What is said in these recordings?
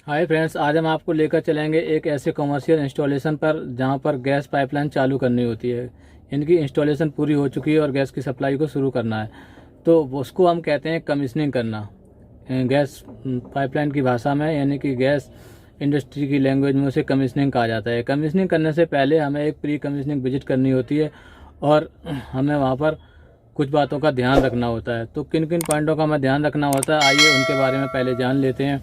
Hi friends, आज हम आपको लेकर चलेंगे एक ऐसे कमर्शियल इंस्टॉलेशन पर जहां पर गैस पाइपलाइन चालू करनी होती है। इनकी इंस्टॉलेशन पूरी हो चुकी है और गैस की सप्लाई को शुरू करना है, तो उसको हम कहते हैं कमीशनिंग करना गैस पाइपलाइन की भाषा में, यानी कि गैस इंडस्ट्री की लैंग्वेज में उसे कमीशनिंग कहा जाता है। कमीशनिंग करने से पहले हमें एक प्री कमीशनिंग विजिट करनी होती है और हमें वहाँ पर कुछ बातों का ध्यान रखना होता है। तो किन किन पॉइंटों का हमें ध्यान रखना होता है, आइए उनके बारे में पहले जान लेते हैं।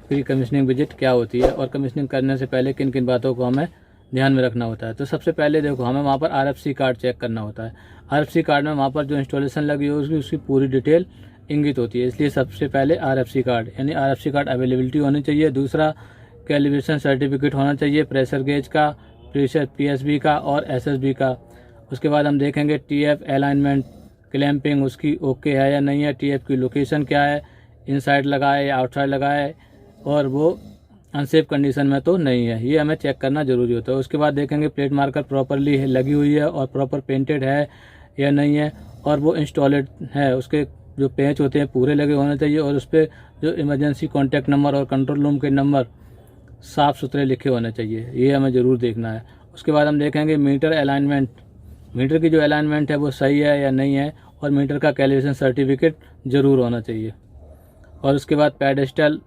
प्री कमीशनिंग विजिट क्या होती है और कमीशनिंग करने से पहले किन किन बातों को हमें ध्यान में रखना होता है। तो सबसे पहले देखो, हमें वहाँ पर RFC कार्ड चेक करना होता है। RFC कार्ड में वहाँ पर जो इंस्टॉलेशन लगी होगी उसकी पूरी डिटेल इंगित होती है, इसलिए सबसे पहले RFC कार्ड यानी RFC कार्ड अवेलेबिलिटी होनी चाहिए। दूसरा, कैलिब्रेशन सर्टिफिकेट होना चाहिए प्रेशर गेज का, प्रेशर PSB का और SSB का। उसके बाद हम देखेंगे TF अलाइनमेंट क्लैंपिंग उसकी ओके है या नहीं है, TF की लोकेशन क्या है, इनसाइड लगा है या आउटसाइड लगा है, और वो अनसेफ कंडीशन में तो नहीं है, ये हमें चेक करना ज़रूरी होता है। उसके बाद देखेंगे प्लेट मार्कर प्रॉपरली लगी हुई है और प्रॉपर पेंटेड है या नहीं है, और वो इंस्टॉलेड है, उसके जो पेंच होते हैं पूरे लगे होने चाहिए, और उस पर जो इमरजेंसी कॉन्टैक्ट नंबर और कंट्रोल रूम के नंबर साफ़ सुथरे लिखे होने चाहिए, ये हमें ज़रूर देखना है। उसके बाद हम देखेंगे मीटर अलाइनमेंट, मीटर की जो अलाइनमेंट है वो सही है या नहीं है, और मीटर का कैलिब्रेशन सर्टिफिकेट ज़रूर होना चाहिए। और उसके बाद पेडेस्टल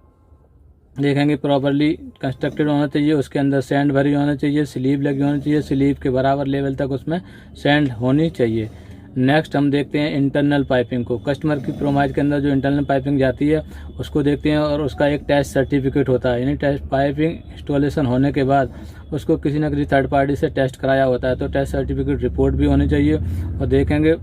देखेंगे प्रॉपरली कंस्ट्रक्टेड होना चाहिए, उसके अंदर सैंड भरी होनी चाहिए, स्लीव लगी होनी चाहिए, स्लीव के बराबर लेवल तक उसमें सैंड होनी चाहिए। नेक्स्ट हम देखते हैं इंटरनल पाइपिंग को। कस्टमर की प्रोमाइज के अंदर जो इंटरनल पाइपिंग जाती है उसको देखते हैं, और उसका एक टेस्ट सर्टिफिकेट होता है, यानी टेस्ट पाइपिंग इंस्टॉलेशन होने के बाद उसको किसी न किसी थर्ड पार्टी से टेस्ट कराया होता है, तो टेस्ट सर्टिफिकेट रिपोर्ट भी होनी चाहिए। और देखेंगे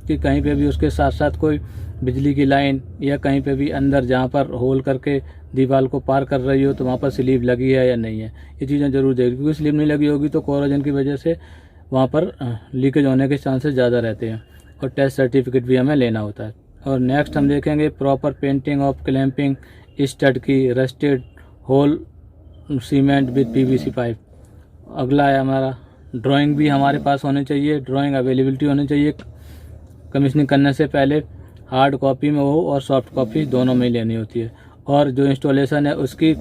कि कहीं पे भी उसके साथ साथ कोई बिजली की लाइन या कहीं पे भी अंदर जहाँ पर होल करके दीवार को पार कर रही हो तो वहाँ पर स्लीव लगी है या नहीं है, ये चीज़ें जरूर देखिए, क्योंकि स्लीव नहीं लगी होगी तो कोरोजन की वजह से वहाँ पर लीकेज होने के चांसेस ज़्यादा रहते हैं, और टेस्ट सर्टिफिकेट भी हमें लेना होता है। और नेक्स्ट हम देखेंगे proper painting of clamping stud की rusted hole cement with PVC pipe. अगला है हमारा ड्राइंग भी हमारे पास होनी चाहिए, ड्राइंग अवेलेबिलिटी होनी चाहिए। कमीशनिंग करने से पहले हार्ड कॉपी में हो और सॉफ्ट कॉपी दोनों में लेनी होती है। और जो इंस्टॉलेशन है उसकी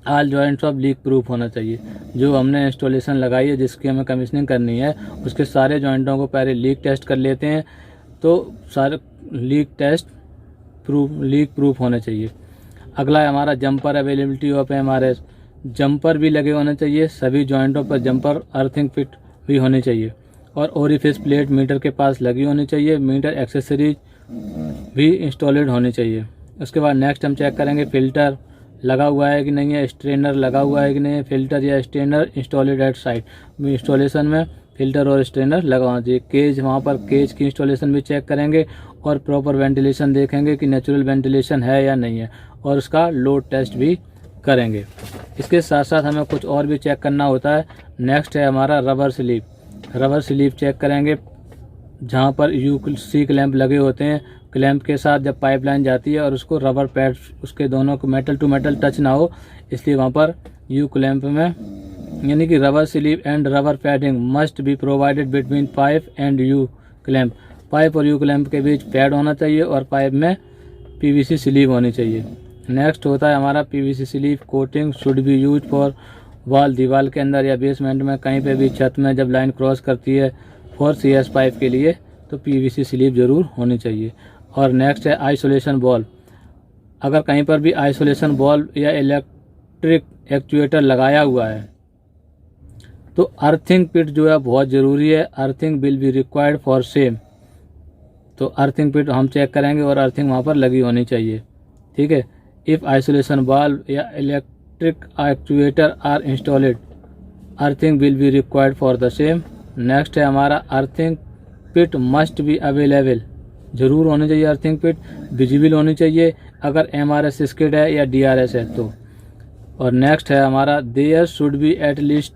all joints of leak proof होना चाहिए। जो हमने इंस्टॉलेशन लगाई है जिसकी हमें कमीशनिंग करनी है उसके सारे जॉइंटों को पहले लीक टेस्ट कर लेते हैं, तो सारे लीक प्रूफ होने चाहिए। अगला है हमारा jumper availability of MRS। Jumper भी लगे होने चाहिए, सभी जॉइंटों पर जंपर अर्थिंग फिट भी होनी चाहिए, और ओरिफिस प्लेट मीटर के पास लगी होनी चाहिए। मीटर एक्सेसरीज भी इंस्टॉलेड होनी चाहिए। उसके बाद नेक्स्ट हम चेक करेंगे फिल्टर लगा हुआ है कि नहीं है, स्ट्रेनर लगा हुआ है कि नहीं है, फिल्टर या strainer installed at site. Installation में फिल्टर और स्ट्रेनर लगा होना चाहिए। केज, वहाँ पर केज की इंस्टॉलेशन भी चेक करेंगे, और प्रॉपर वेंटिलेशन देखेंगे कि नेचुरल वेंटिलेशन है या नहीं है, और उसका लोड टेस्ट भी करेंगे। इसके साथ साथ हमें कुछ और भी चेक करना होता है। नेक्स्ट है हमारा rubber sleeve. Rubber sleeve check करेंगे जहाँ पर UC क्लैंप लगे होते हैं, क्लैंप के साथ जब पाइपलाइन जाती है और उसको रबर पैड उसके दोनों को मेटल टू मेटल टच ना हो, इसलिए वहाँ पर U क्लैंप में यानी कि rubber sleeve and rubber padding must be provided between pipe and U clamp. Pipe और U क्लैंप के बीच पैड होना चाहिए और पाइप में PVC स्लीव होनी चाहिए। नेक्स्ट होता है हमारा PVC sleeve coating should be use for wall, दीवार के अंदर या बेसमेंट में कहीं पे भी छत में जब लाइन क्रॉस करती है फॉर CS पाइप के लिए, तो PVC स्लीव ज़रूर होनी चाहिए। और नेक्स्ट है आइसोलेशन बॉल्व। अगर कहीं पर भी आइसोलेशन बॉल्व या इलेक्ट्रिक एक्चुएटर लगाया हुआ है तो अर्थिंग पिट जो है बहुत ज़रूरी है। Earthing will be required for same, तो अर्थिंग पिट हम चेक करेंगे और अर्थिंग वहाँ पर लगी होनी चाहिए, ठीक है। इफ़ आइसोलेशन बॉल्व या electric actuator are installed, earthing will be required for the same. Next है हमारा earthing pit must be available, ज़रूर होनी चाहिए। अर्थिंग पिट विजिबल होनी चाहिए अगर MRS स्किड है या DRS है तो। और नेक्स्ट है हमारा there should be at least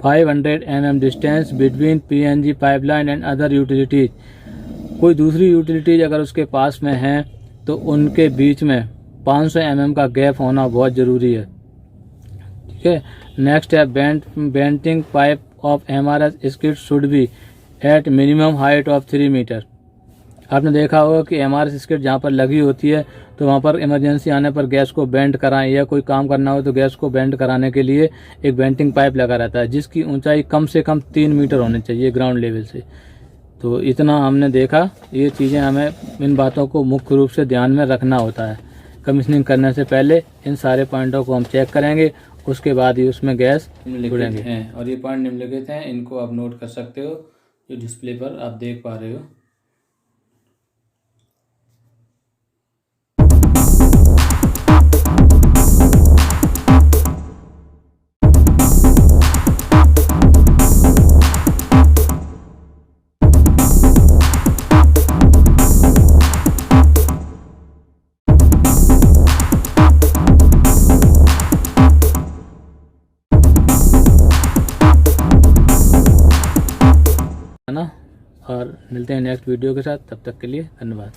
500 mm distance between PNG pipeline and other utilities. कोई दूसरी यूटिलिटीज अगर उसके पास में है तो उनके बीच में 500 mm का गैप होना बहुत ज़रूरी है, ठीक है। नेक्स्ट है venting pipe of MRS skid should be at minimum height of 3 metre. आपने देखा होगा कि MRS स्किट जहाँ पर लगी होती है तो वहाँ पर इमरजेंसी आने पर गैस को बेंड कराएं या कोई काम करना हो तो गैस को बेंड कराने के लिए एक बेंटिंग पाइप लगा रहता है जिसकी ऊंचाई कम से कम 3 मीटर होनी चाहिए ग्राउंड लेवल से। तो इतना हमने देखा, ये चीज़ें हमें इन बातों को मुख्य रूप से ध्यान में रखना होता है। कमीशनिंग करने से पहले इन सारे पॉइंटों को हम चेक करेंगे, उसके बाद ही उसमें गैस जुड़ेंगे हैं। और ये पॉइंट निम्नलिखित हैं, इनको आप नोट कर सकते हो जो डिस्प्ले पर आप देख पा रहे हो। है ना। और मिलते हैं नेक्स्ट वीडियो के साथ, तब तक के लिए धन्यवाद।